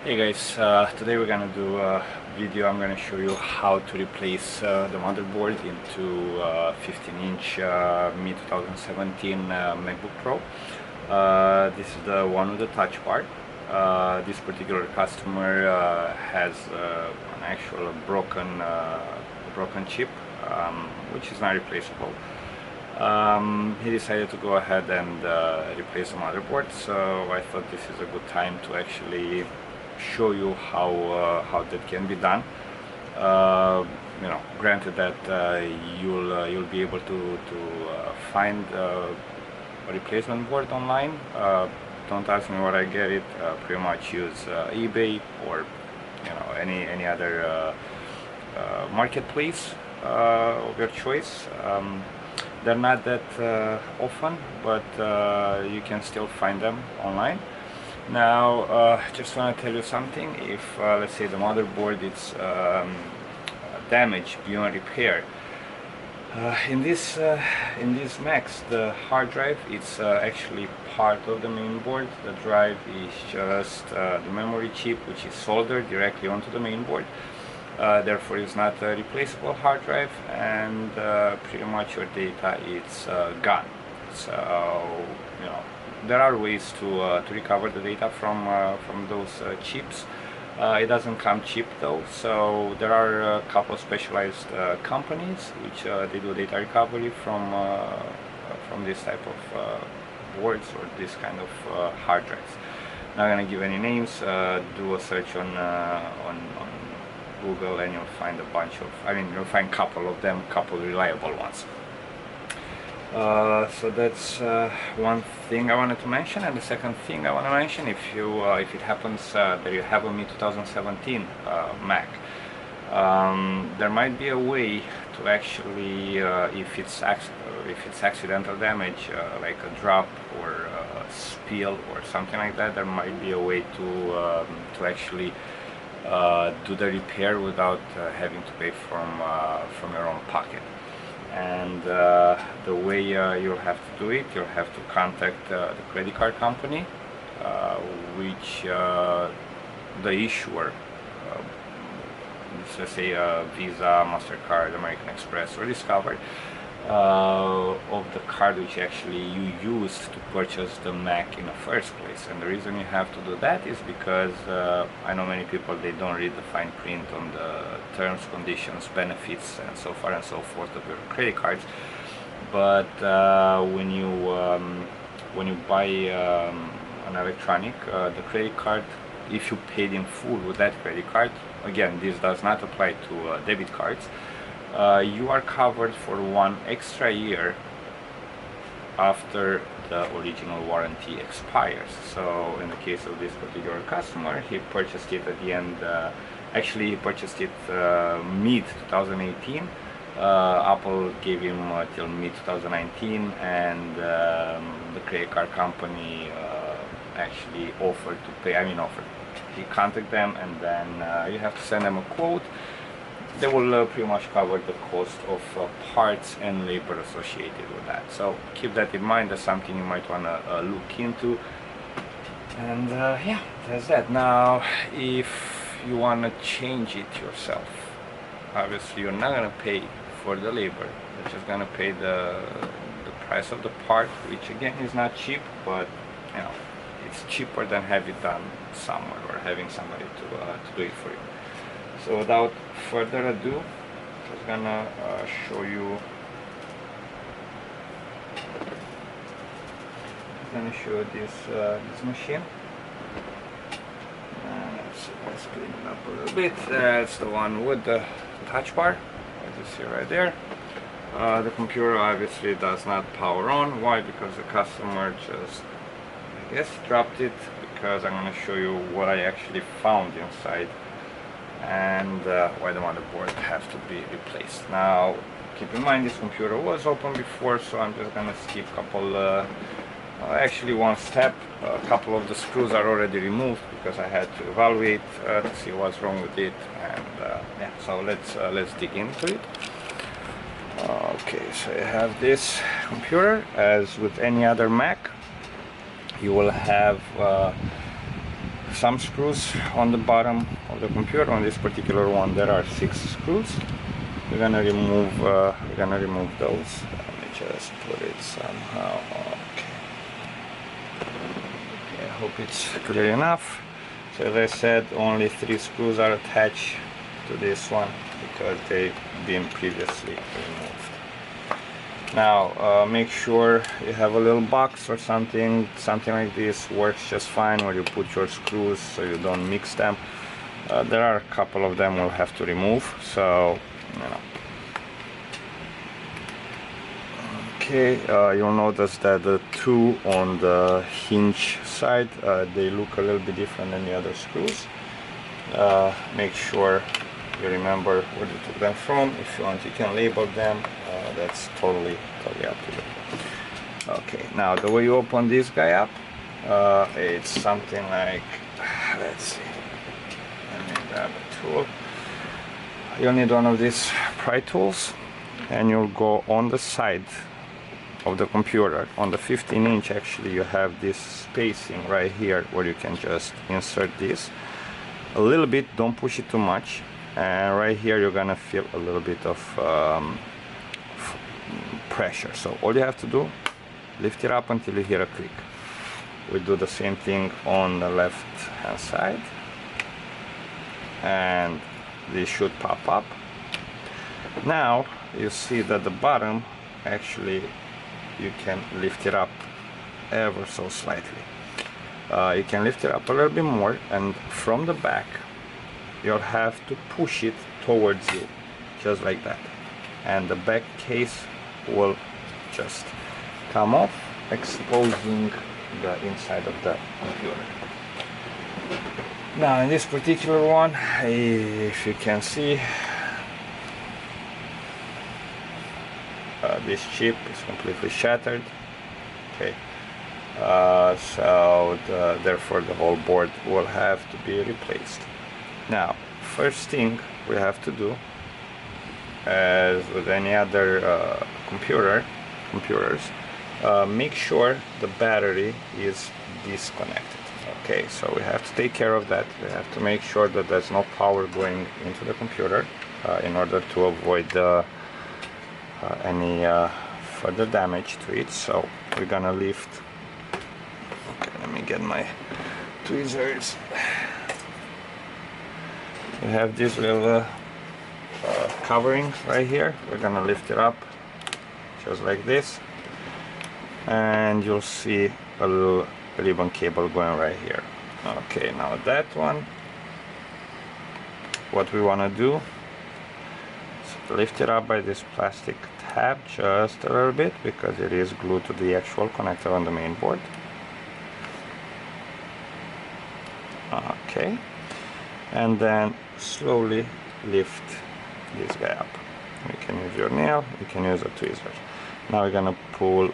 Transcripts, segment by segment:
Hey guys, today we're gonna do a video. I'm gonna show you how to replace the motherboard into 15-inch mid-2017 MacBook Pro. This is the one with the touch bar. This particular customer has an actual broken chip, which is not replaceable. He decided to go ahead and replace the motherboard, so I thought this is a good time to actually show you how that can be done. Granted that you'll be able to find a replacement board online. Don't ask me where I get it. Pretty much use eBay or any other marketplace of your choice. They're not that often, but you can still find them online. Now, just want to tell you something. If let's say the motherboard is damaged beyond repair, in these Macs, the hard drive it's actually part of the main board. The drive is just the memory chip, which is soldered directly onto the main board. Therefore, it's not a replaceable hard drive, and pretty much your data is gone. So there are ways to recover the data from those chips. It doesn't come cheap though, so there are a couple of specialized companies which they do data recovery from this type of boards or this kind of hard drives. Not gonna give any names. Do a search on Google and you'll find a bunch of, you'll find a couple of them, couple reliable ones. So that's one thing I wanted to mention, and the second thing I want to mention, if it happens that you have a mid-2017 Mac, there might be a way to actually, if it's accidental damage, like a drop or a spill or something like that, there might be a way to actually do the repair without having to pay from your own pocket. And the way you'll have to do it, you'll have to contact the credit card company, which the issuer, let's say Visa, MasterCard, American Express, or Discover, of the card which actually you used to purchase the Mac in the first place. And the reason you have to do that is because I know many people, they don't read the fine print on the terms, conditions, benefits, and so far and so forth of your credit cards. But when you buy an electronic, the credit card, if you paid in full with that credit card, again, this does not apply to debit cards, you are covered for 1 extra year after the original warranty expires. So in the case of this particular customer, he purchased it at the end, actually he purchased it mid-2018. Apple gave him till mid-2019, and the credit card company actually offered to pay, he contacted them, and then you have to send them a quote. They will pretty much cover the cost of parts and labor associated with that. So keep that in mind. That's something you might want to look into. And yeah, that's that. Now, if you want to change it yourself, obviously you're not going to pay for the labor. You're just going to pay the price of the part, which again is not cheap, but it's cheaper than have it done somewhere or having somebody to do it for you. So without further ado, I'm just gonna show you. This machine. Let's clean it up a little bit. That's the one with the touch bar, as you see right there. The computer obviously does not power on. Why? Because the customer just, I guess, dropped it. Because I'm gonna show you what I actually found inside, and why the motherboard has to be replaced. Now, keep in mind this computer was open before, so I'm just gonna skip a couple, actually one step. A couple of the screws are already removed because I had to evaluate to see what's wrong with it, and yeah, so let's dig into it. Okay, so you have this computer. As with any other Mac, you will have some screws on the bottom of the computer. On this particular one there are 6 screws. We're gonna remove those. Let me just put it somehow. Okay, I hope it's clear enough. So as I said, only 3 screws are attached to this one because they've been previously removed. Now make sure you have a little box or something like this works just fine, where you put your screws so you don't mix them. There are a couple of them we'll have to remove, so you know. Okay, you'll notice that the 2 on the hinge side, they look a little bit different than the other screws. Make sure you remember where you took them from. If you want, you can label them. That's totally up to you. Okay, now the way you open this guy up, it's something like, let's see, let me grab a tool. You'll need one of these pry tools, and you'll go on the side of the computer. On the 15-inch actually you have this spacing right here where you can just insert this a little bit, don't push it too much, and right here you're gonna feel a little bit of pressure. So all you have to do, lift it up until you hear a click. We do the same thing on the left hand side, and this should pop up. Now you see that the bottom, actually you can lift it up ever so slightly. You can lift it up a little bit more, and from the back you'll have to push it towards you, just like that, and the back case will just come off, exposing the inside of the computer. Now in this particular one, if you can see, this chip is completely shattered. Okay, so therefore the whole board will have to be replaced. Now, first thing we have to do, as with any other computers, make sure the battery is disconnected. Okay, so we have to take care of that. We have to make sure that there's no power going into the computer in order to avoid any further damage to it. So we're gonna lift. Okay, let me get my tweezers. We have this little covering right here. We're gonna lift it up just like this, and you'll see a little ribbon cable going right here. Okay, now that one, what we want to do is lift it up by this plastic tab just a little bit, because it is glued to the actual connector on the main board. Okay, and then slowly lift this guy up. You can use your nail, you can use a tweezer. Now we're gonna pull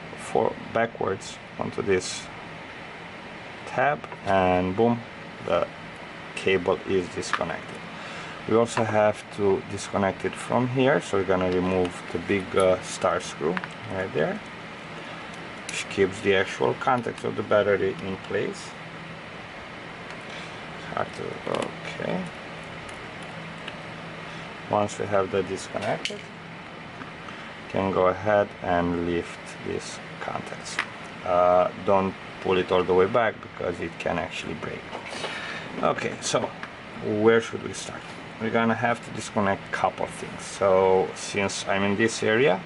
backwards onto this tab, and boom, the cable is disconnected. We also have to disconnect it from here, so we're gonna remove the big star screw right there, which keeps the actual contacts of the battery in place. Okay. Once we have that disconnected, you can go ahead and lift these contacts. Don't pull it all the way back, because it can actually break. Okay, so where should we start? We're gonna have to disconnect a couple things. So since I'm in this area,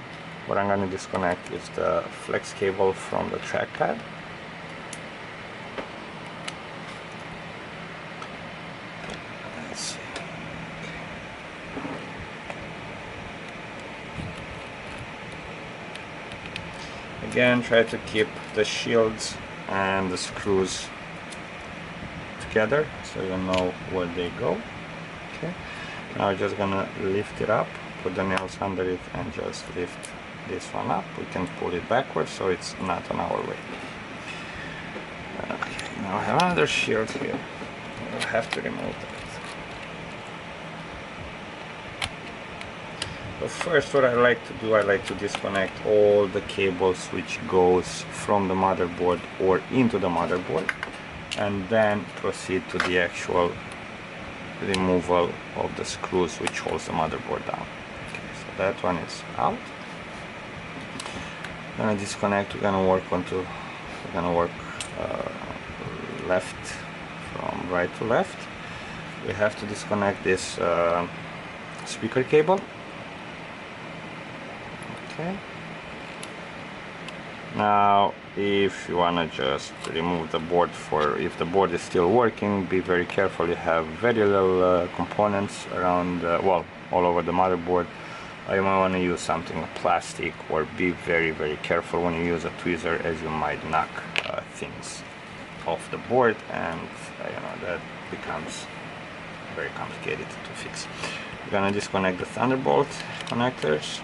what I'm gonna disconnect is the flex cable from the trackpad. Let's see. Again, try to keep the shields and the screws together so you know where they go. Okay, now we're just gonna lift it up, put the nails under it, and just lift this one up. We can pull it backwards so it's not on our way. Okay, now I have another shield here. We'll have to remove that. So first, what I like to do, I like to disconnect all the cables which goes from the motherboard or into the motherboard. and then proceed to the actual removal of the screws which holds the motherboard down. Okay, so that one is out. We're gonna disconnect. We're gonna work left from right to left. We have to disconnect this speaker cable. Okay. Now, if you wanna just remove the board, if the board is still working, be very careful. You have very little components around, well, all over the motherboard. You might want to use something like plastic, or be very, very careful when you use a tweezer, as you might knock things off the board, and you know, that becomes very complicated to fix. We're gonna disconnect the thunderbolt connectors.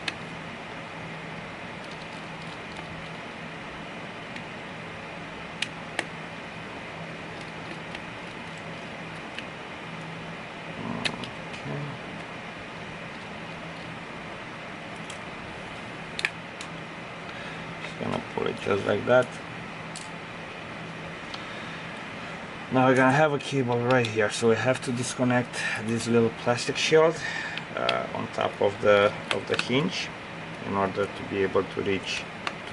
Gonna pull it just like that. Now we're gonna have a cable right here, so we have to disconnect this little plastic shield on top of the hinge in order to be able to reach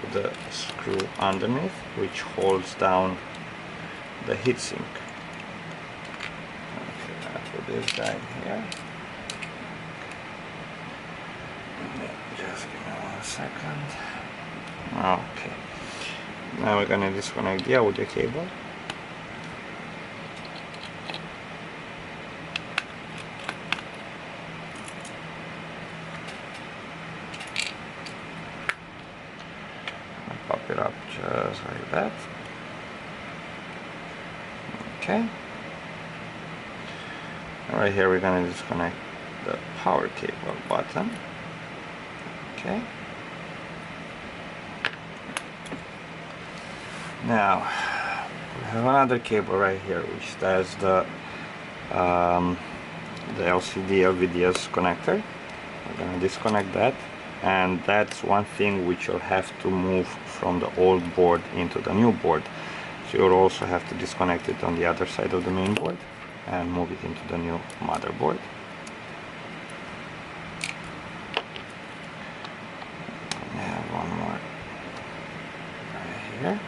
to the screw underneath, which holds down the heatsink. Okay, gonna put this guy here. Just give me 1 second. Okay, now we're gonna disconnect the audio cable. Pop it up just like that. Okay. Right here we're gonna disconnect the power cable button. Okay. Now we have another cable right here, which has the LCD LVDS connector. We're gonna disconnect that, and that's one thing which you'll have to move from the old board into the new board. So you'll also have to disconnect it on the other side of the main board and move it into the new motherboard. We have one more right here.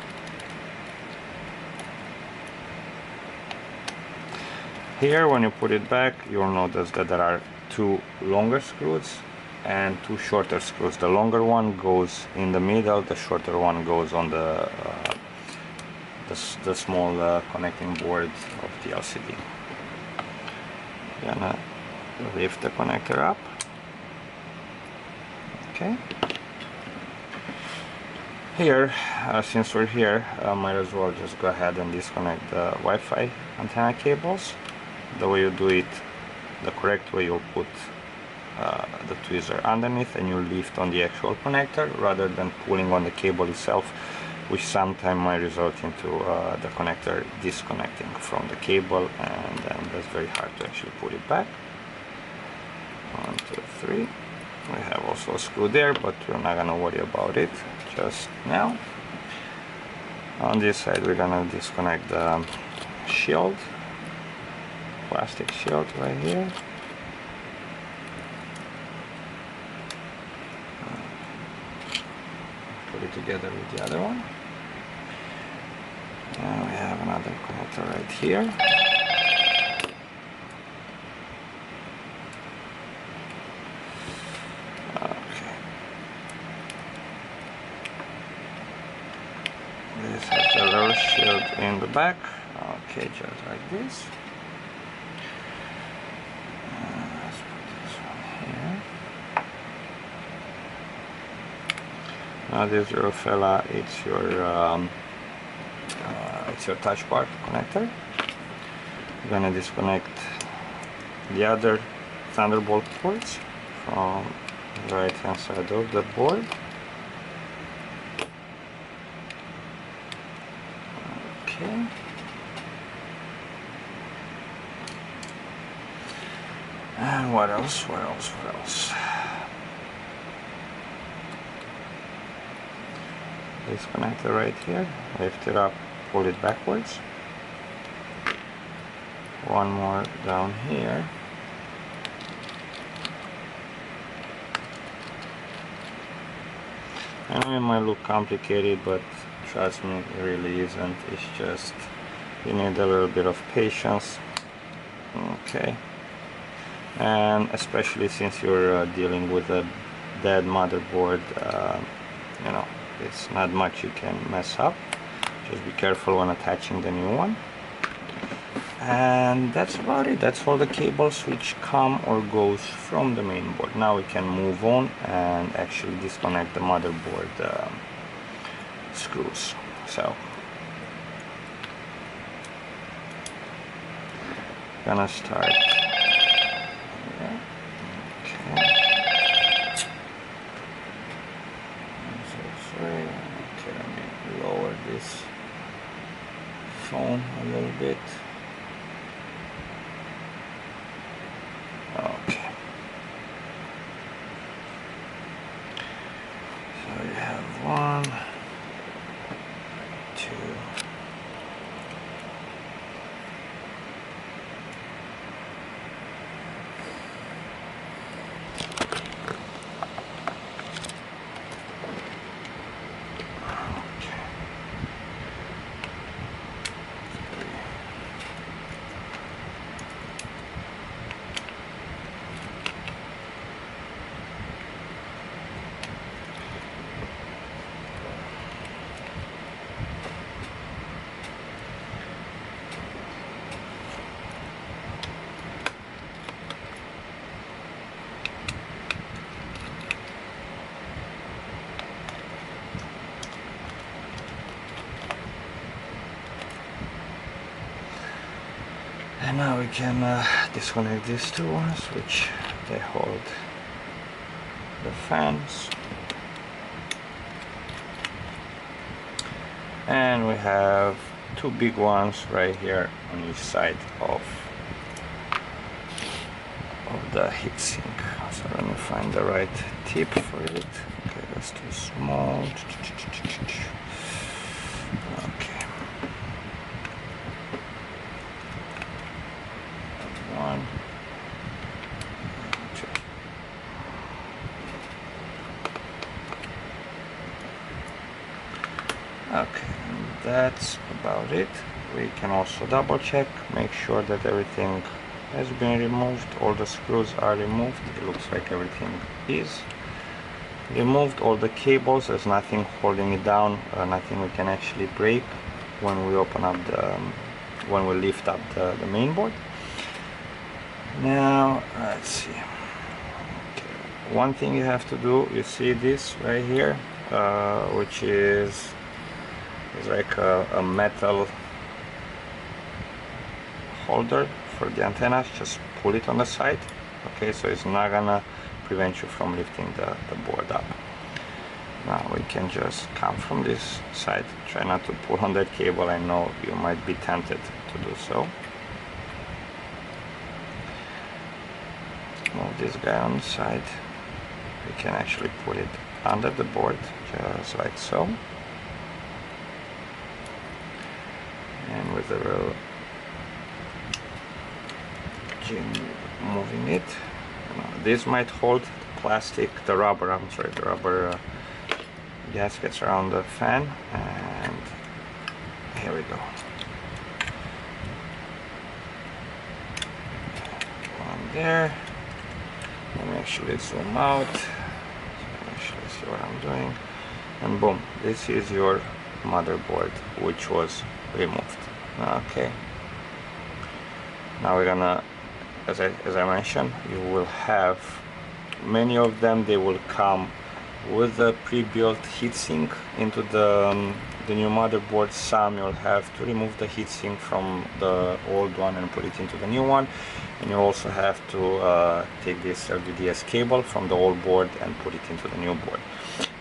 Here, when you put it back, you'll notice that there are 2 longer screws and 2 shorter screws. The longer one goes in the middle, the shorter one goes on the small connecting board of the LCD. Gonna lift the connector up. Okay. Here, since we're here, might as well just go ahead and disconnect the Wi-Fi antenna cables. The way you do it, the correct way, you'll put the tweezer underneath and you lift on the actual connector rather than pulling on the cable itself, which sometimes might result into the connector disconnecting from the cable, and then that's very hard to actually put it back. 1, 2, 3. We have also a screw there, but we're not gonna worry about it just now. On this side, we're gonna disconnect the shield, plastic shield right here. Put it together with the other one. And we have another connector right here. Okay. This has a little shield in the back. Okay, just like this. Let's put this one here. Now this little fella, it's your touch bar connector. I'm gonna disconnect the other thunderbolt ports from the right hand side of the board. Okay. And what else? This connector right here, lift it up, pull it backwards. one more down here. I know it might look complicated, but trust me, it really isn't. It's just you need a little bit of patience. Okay, and especially since you're dealing with a dead motherboard, you know, it's not much you can mess up. Just be careful when attaching the new one. And that's about it. That's all the cables which come or goes from the main board. Now we can move on and actually disconnect the motherboard screws. So gonna start. Yeah. Okay. Okay, let me lower this phone a little bit. Okay. So you have 1, 2. And now we can disconnect these two ones, which they hold the fans. And we have two big ones right here on each side of the heatsink. So let me find the right tip for it. Okay, that's too small. Okay. One, two. Okay, and that's about it. We can also double check, make sure that everything has been removed, all the screws are removed. It looks like everything is removed, all the cables, there's nothing holding it down, nothing we can actually break when we open up when we lift up the main board. Now let's see. Okay. One thing you have to do, you see this right here, which is like a metal holder for the antennas. Just pull it on the side, okay, so it's not gonna prevent you from lifting the board up. Now we can just come from this side, try not to pull on that cable. I know you might be tempted to do so. Move this guy on the side. We can actually put it under the board, just like so. And with a little jig moving it. This might hold the rubber gaskets around the fan, and here we go. One there. Let me actually zoom out so you can actually see what I'm doing, and boom, this is your motherboard, which was removed. Okay, now we're gonna, as I mentioned, you will have many of them. They will come with a pre-built heatsink into the new motherboard. Some you'll have to remove the heatsink from the old one and put it into the new one, and you also have to take this LVDS cable from the old board and put it into the new board.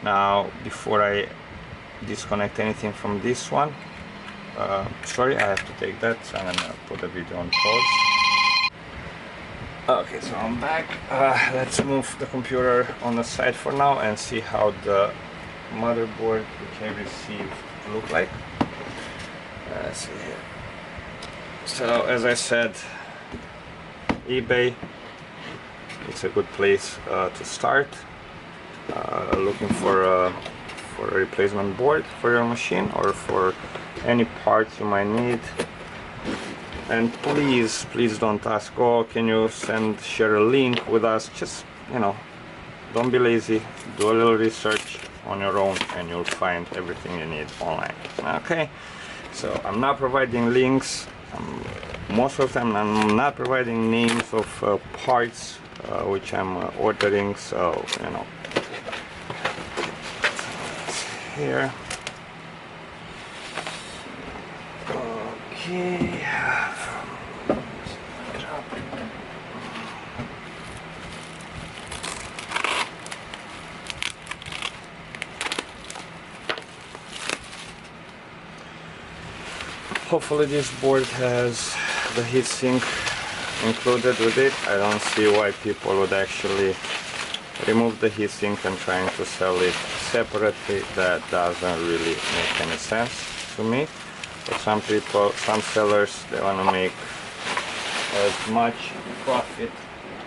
Now, before I disconnect anything from this one, sorry, I have to take that, so I'm gonna put the video on pause. Okay, so I'm back. Let's move the computer on the side for now and see how the motherboard which I received look like. Let's see here. So as I said, eBay. It's a good place to start. Looking for a replacement board for your machine or for any parts you might need. And please don't ask, oh, can you share a link with us? Just, you know, don't be lazy, do a little research on your own and you'll find everything you need online. Okay, so I'm not providing links. Most of the time I'm not providing names of parts which I'm ordering, so you know. Here, okay. Hopefully this board has the heatsink included with it. I don't see why people would actually remove the heatsink and trying to sell it separately. That doesn't really make any sense to me. But some people, some sellers, they want to make as much profit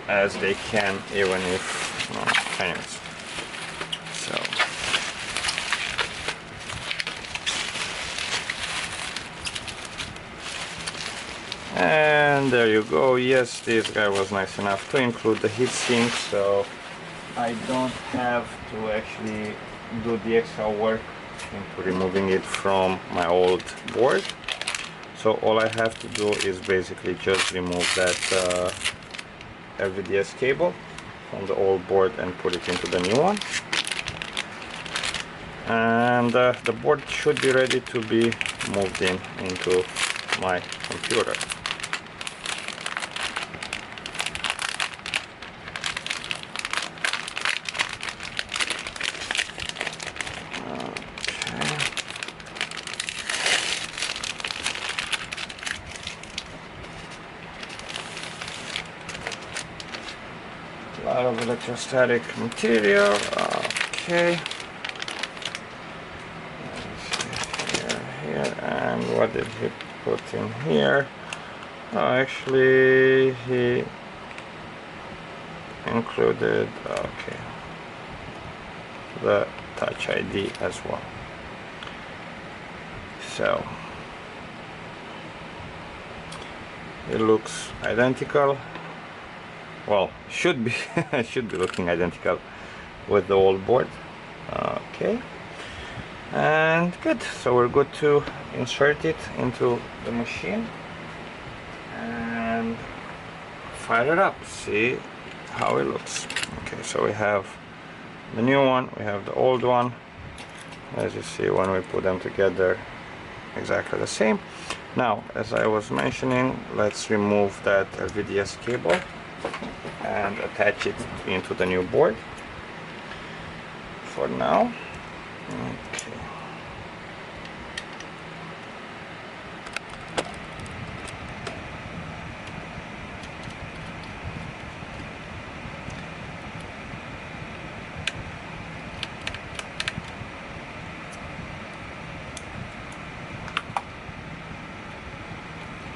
as they can, even if, you know, anyways. So and there you go. Yes, this guy was nice enough to include the heatsink, so I don't have to actually do the extra work into removing it from my old board. So all I have to do is basically just remove that LVDS cable from the old board and put it into the new one. And the board should be ready to be moved into my computer. A lot of electrostatic material. Okay. Here, and what did he put in here? Actually, he included, okay, the Touch ID as well. So it looks identical. Well, should be should be looking identical with the old board. Okay, and good. So we're good to insert it into the machine and fire it up. See how it looks. Okay, so we have the new one, we have the old one. As you see, when we put them together, exactly the same. Now, as I was mentioning, let's remove that LVDS cable and attach it into the new board for now. Okay.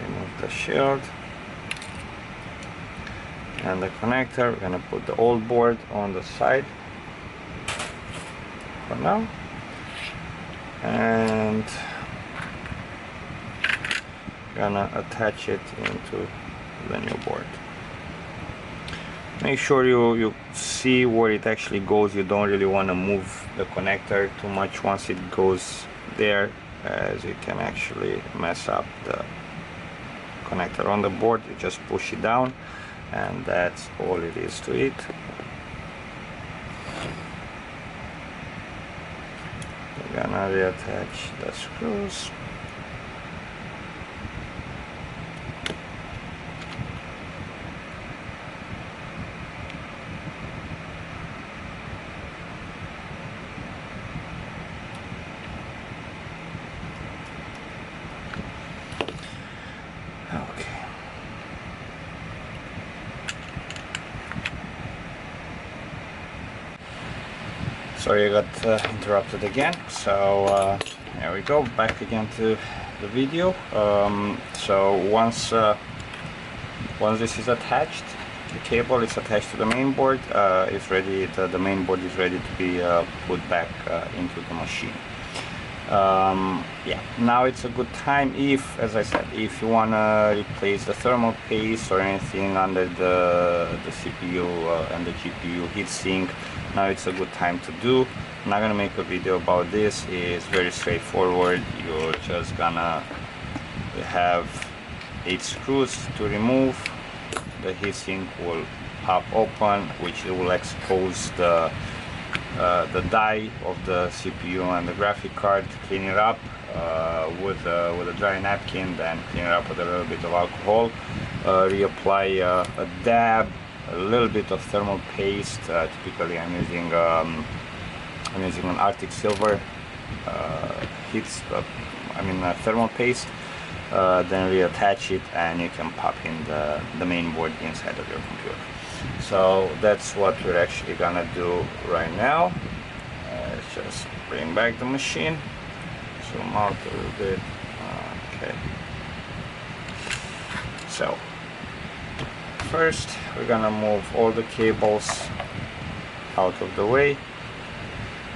Remove the shield and the connector. We're gonna put the old board on the side for now, and gonna attach it into the new board. Make sure you see where it actually goes. You don't really want to move the connector too much once it goes there, as it can actually mess up the connector on the board. You just push it down, and that's all it is to it. We're gonna reattach the screws. Sorry, I got interrupted again. So there we go, back again to the video. So once Once this is attached, the cable is attached to the main board, it's ready. The main board is ready to be put back into the machine. Yeah, now it's a good time, if, as I said, if you want to replace the thermal paste or anything under the CPU and the GPU heatsink. Now it's a good time to do. I'm not gonna make a video about this. It's very straightforward. You're just gonna have 8 screws to remove. The heatsink will pop open, which will expose the die of the CPU and the graphic card. Clean it up with a dry napkin, then clean it up with a little bit of alcohol. Reapply a dab, a little bit of thermal paste. Typically I'm using an Arctic Silver thermal paste. Then reattach it, and you can pop in the main board inside of your computer. So that's what we're actually gonna do right now. Let's just bring back the machine, zoom out a little bit. Okay, so first we're gonna move all the cables out of the way.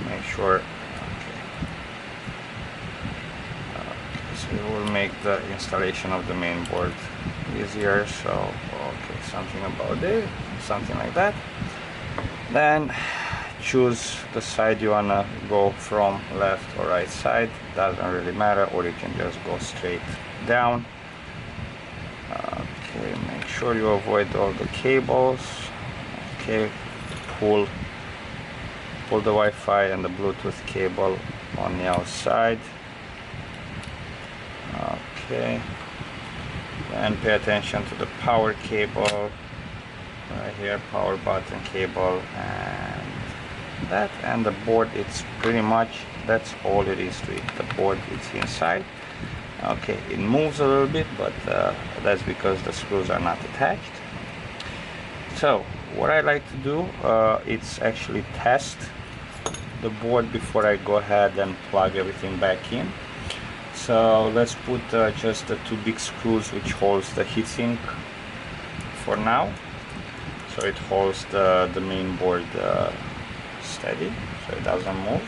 Make sure. So it will make the installation of the main board easier. So okay, something like that. Then choose the side you wanna go from, left or right side, doesn't really matter, or you can just go straight down. Okay, make sure you avoid all the cables. Okay, pull the Wi-Fi and the Bluetooth cable on the outside. Okay, and pay attention to the power cable right here, power button cable, and that, and the board. It's pretty much, that's all it is to it. The board is inside. Okay, it moves a little bit, but that's because the screws are not attached. So what I like to do, it's actually test the board before I go ahead and plug everything back in. So let's put just the 2 big screws which holds the heatsink for now. So it holds the main board steady, so it doesn't move.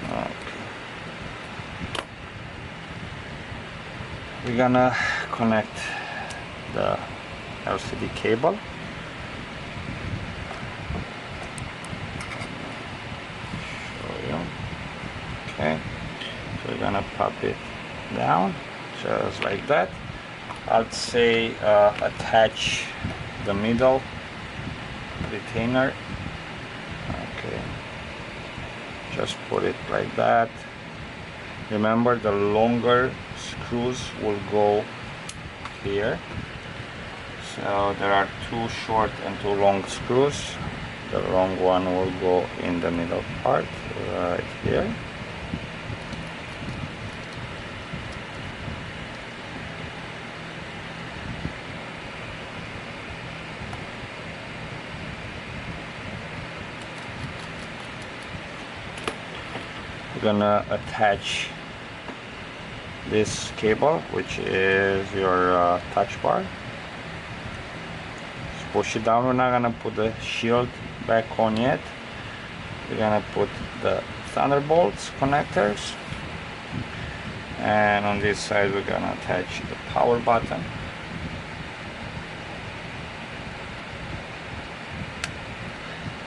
Okay. We're gonna connect the LCD cable. Okay, so we're gonna pop it down just like that. I'd say attach the middle retainer. Okay, just put it like that. Remember, the longer screws will go here. So there are 2 short and 2 long screws. The long one will go in the middle part right here. We're gonna attach this cable, which is your touch bar. Just push it down. We're not gonna put the shield back on yet. We're gonna put the thunderbolts connectors, and on this side we're gonna attach the power button.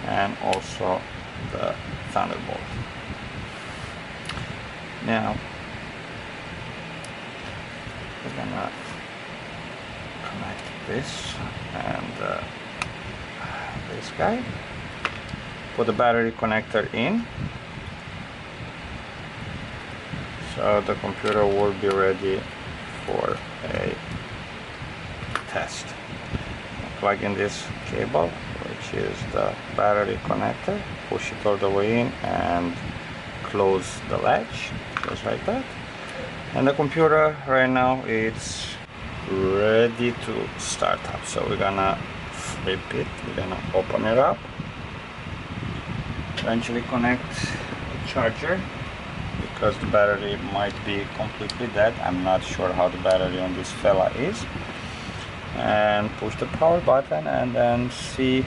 And also the thunderbolt. Now we're gonna connect this and this guy. Put the battery connector in, so the computer will be ready for a test. Plug in this cable, which is the battery connector, push it all the way in and close the latch just like that. And the computer right now it's ready to start up. So we're gonna flip it, we're gonna open it up, eventually connect the charger, because the battery might be completely dead. I'm not sure how the battery on this fella is. And push the power button and then see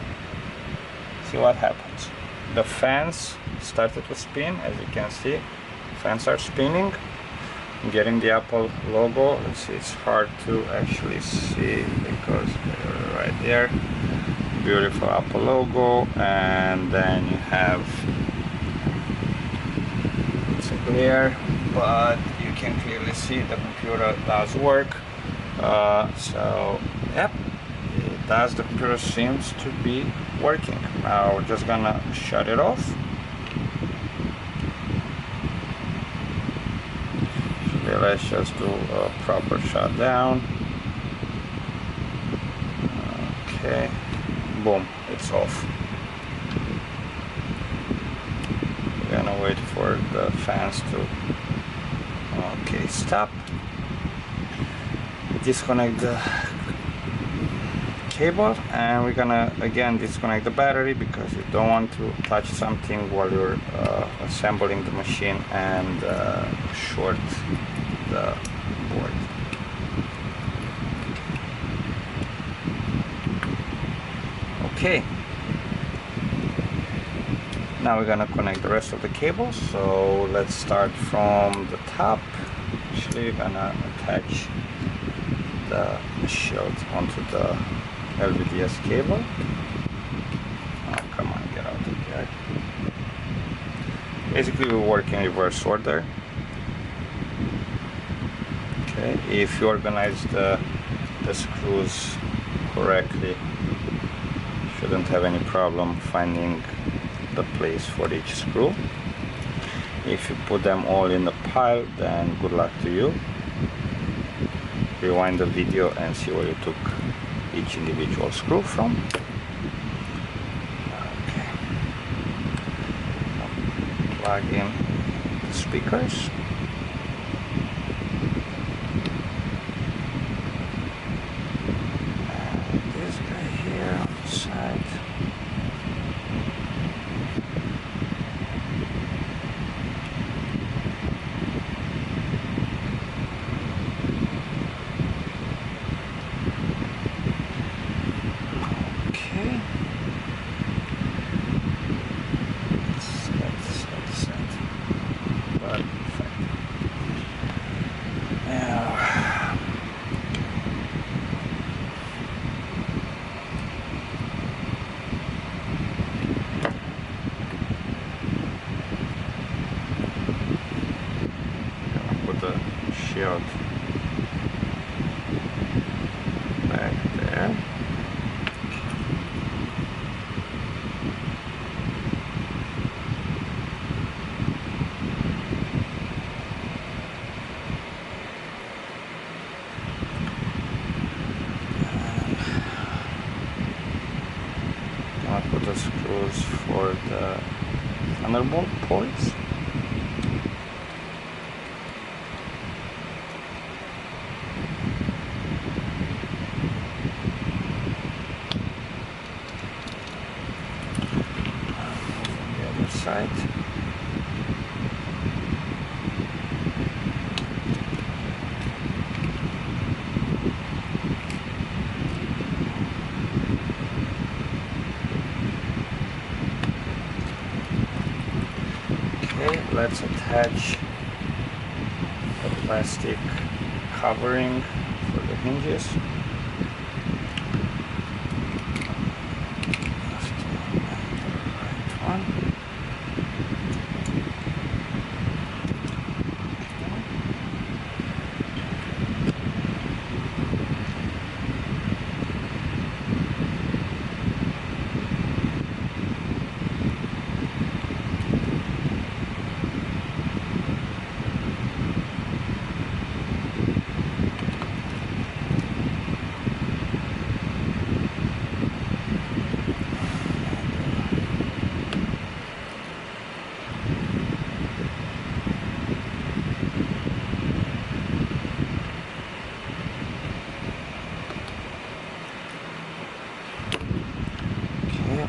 what happens. The fans started to spin, as you can see. Fans are spinning. I'm getting the Apple logo. Let's see, it's hard to actually see because they're right there. Beautiful Apple logo, and then you have, it's clear, but you can clearly see the computer does work. So yep, it does. The computer seems to be working. Now we're just gonna shut it off. Okay, let's just do a proper shutdown. Okay, boom, it's off. We're gonna wait for the fans to, okay, stop. Disconnect the cable, and we're gonna again disconnect the battery because you don't want to touch something while you're assembling the machine and short the board. Okay, now we're gonna connect the rest of the cables. So let's start from the top. Actually, we're gonna attach the shield onto the LVDS cable. Oh, come on, get out of there. Basically, we work in reverse order. Okay, if you organize the screws correctly, shouldn't have any problem finding the place for each screw. If you put them all in a pile, then good luck to you. Rewind the video and see where you took each individual screw from. Okay. Plug in the speakers. And this guy here on the side. Shield back there. I'll put the screws for the thunderbolt ports. Side. Okay, let's attach the plastic covering for the hinges.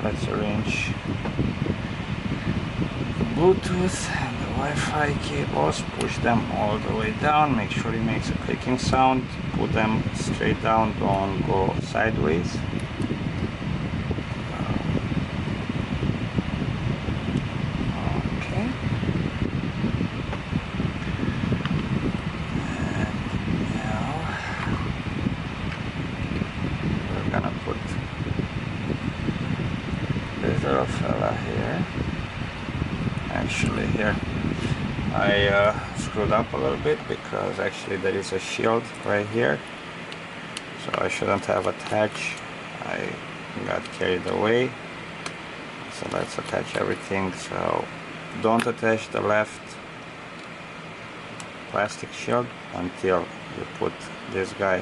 Let's arrange Bluetooth. Wi-Fi cables, push them all the way down, make sure it makes a clicking sound, put them straight down, don't go sideways. Okay. And now we're gonna put this little fella here. Actually here I screwed up a little bit because actually there is a shield right here, so I shouldn't have attached. I got carried away, so let's attach everything. So don't attach the left plastic shield until you put this guy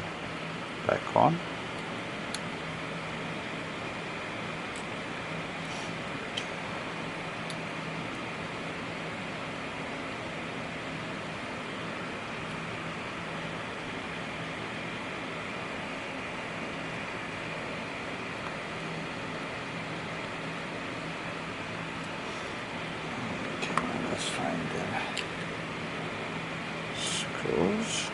back on. Find the screws.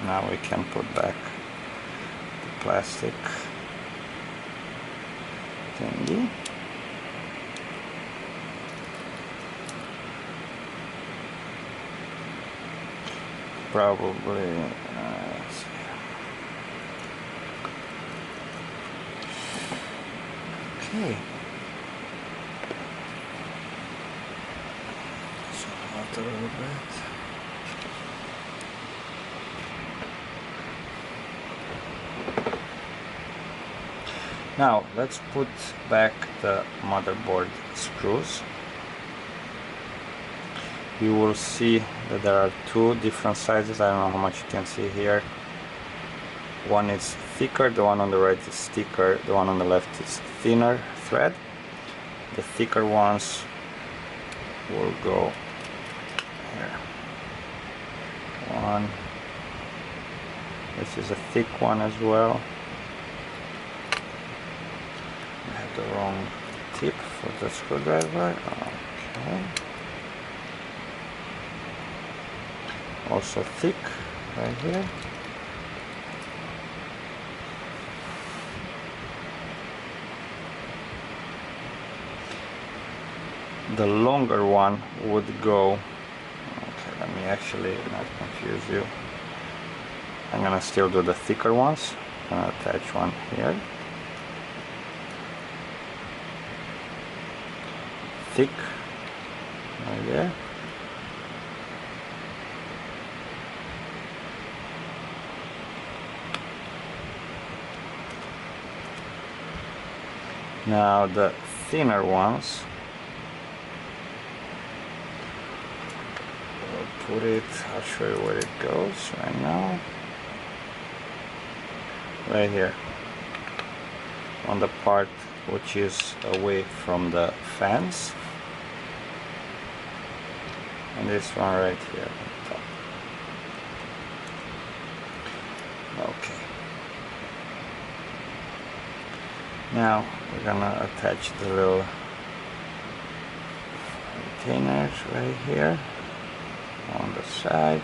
Now we can put back the plastic thingy. Probably let's see. Okay, so out a little bit. Now let's put back the motherboard screws. You will see that there are two different sizes. I don't know how much you can see here. One is thicker, the one on the right is thicker, the one on the left is thinner thread. The thicker ones will go here. One. This is a thick one as well. I have the wrong tip for the screwdriver. Okay. Also thick right here. The longer one would go, okay, let me actually not confuse you. I'm gonna still do the thicker ones. I'm gonna attach one here. Thick right there. Now the thinner ones, we'll put it, I'll show you where it goes right now. Right here, on the part which is away from the fans. And this one right here on top. Okay. Now we're gonna attach the little retainers right here on the side.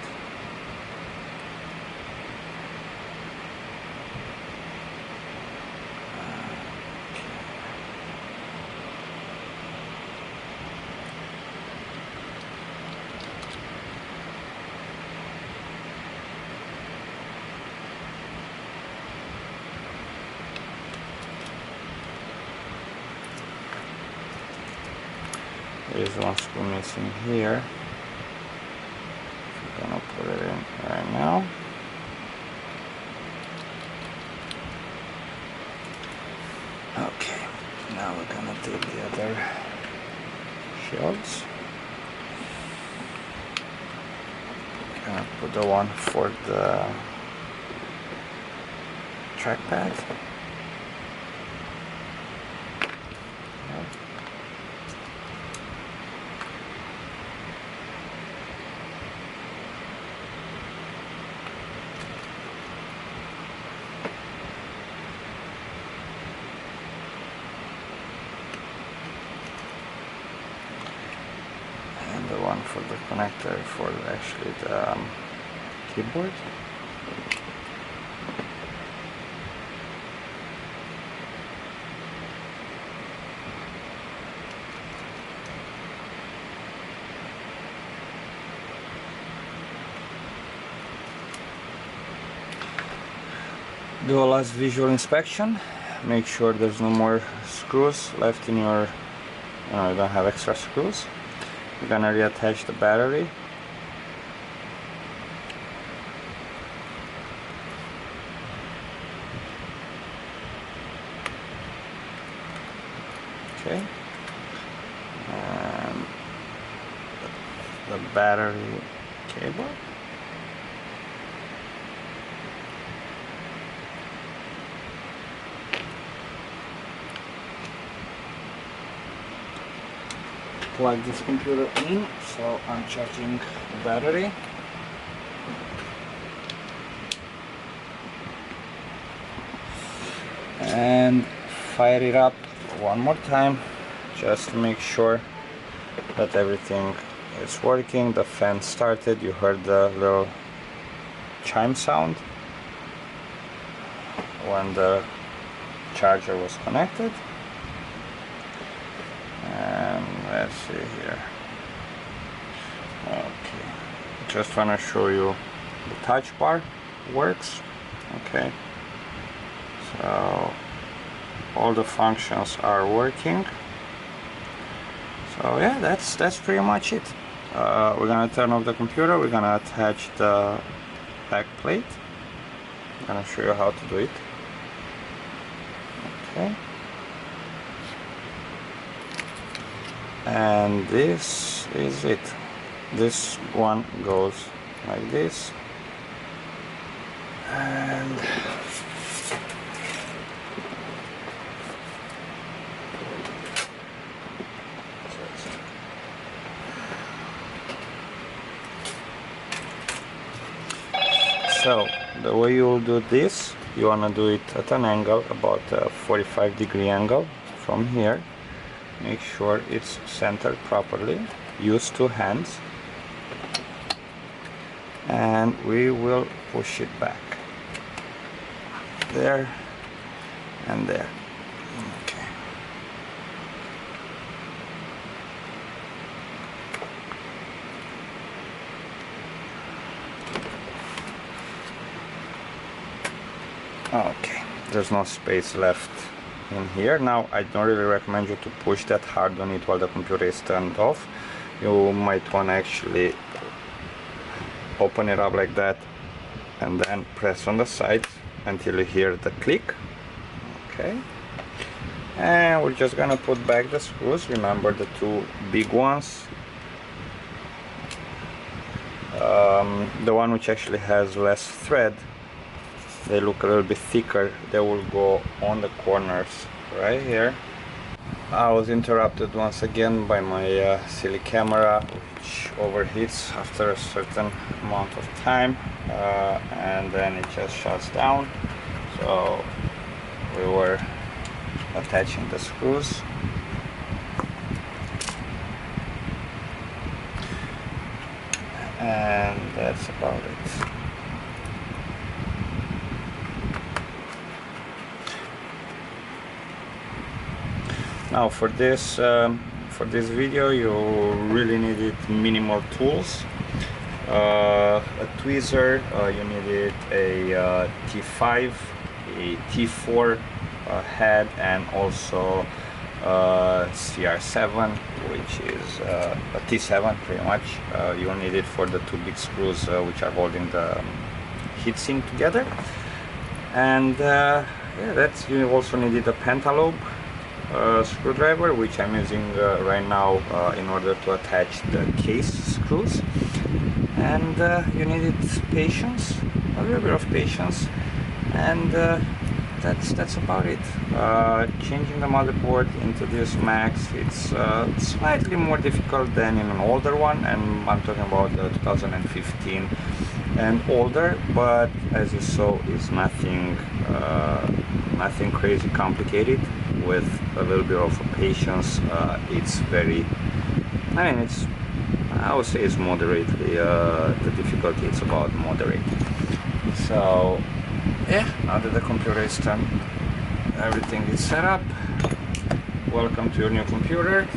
There's one screw missing here. I'm gonna put it in right now. Okay, now we're gonna do the other shields. We're gonna put the one for the trackpad. one for the connector for actually the keyboard. Do a last visual inspection. Make sure there's no more screws left in your, you don't have extra screws. We're gonna reattach the battery. Okay. And the battery cable. Plug this computer in, so I'm charging the battery. And fire it up one more time, just to make sure that everything is working. The fan started, you heard the little chime sound when the charger was connected. And let's see here. Okay, just want to show you the touch bar works. Okay, so all the functions are working. So yeah, that's pretty much it. We're gonna turn off the computer. We're gonna attach the back plate. I'm gonna show you how to do it. Okay. And this is it. This one goes like this, and so the way you will do this, you want to do it at an angle, about a 45-degree angle from here. Make sure it's centered properly. Use two hands, and we will push it back there and there. Okay. Okay, there's no space left in here. Now I don't really recommend you to push that hard on it while the computer is turned off. You might want to actually open it up like that and then press on the sides until you hear the click. Okay, and we're just gonna put back the screws. Remember the two big ones, the one which actually has less thread, they look a little bit thicker, they will go on the corners right here. I was interrupted once again by my silly camera, which overheats after a certain amount of time, and then it just shuts down. So we were attaching the screws. And that's about it. Now for this video you really needed minimal tools. A tweezer, you needed a T5, a T4 head, and also CR7, which is a T7 pretty much. You need it for the two big screws which are holding the heatsink together. And yeah, you also needed a pentalobe screwdriver, which I'm using right now in order to attach the case screws. And you needed patience, a little bit of patience, and that's about it. Changing the motherboard into this Max, it's slightly more difficult than in an older one, and I'm talking about 2015 and older, but as you saw, it's nothing crazy complicated. With a little bit of patience, it's very, I I would say it's moderately, the difficulty is about moderate. So yeah, now that the computer is done, everything is set up. Welcome to your new computer.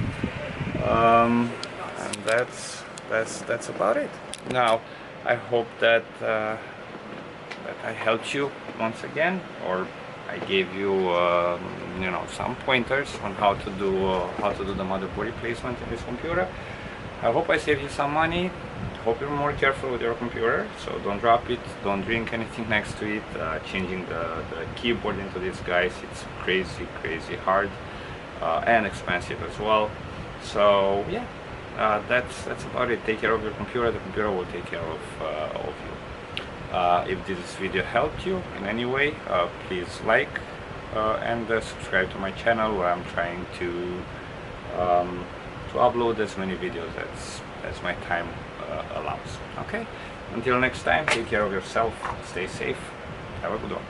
And that's about it. Now I hope that that I helped you once again, or I gave you you know, some pointers on how to do the motherboard replacement in this computer. I hope I saved you some money. Hope you're more careful with your computer, so don't drop it, don't drink anything next to it. Changing the keyboard into this, guys, it's crazy hard and expensive as well. So yeah, that's about it. Take care of your computer. The computer will take care of you. If this video helped you in any way, please like and subscribe to my channel, where I'm trying to upload as many videos as my time allows. Okay, until next time, take care of yourself, stay safe, have a good one.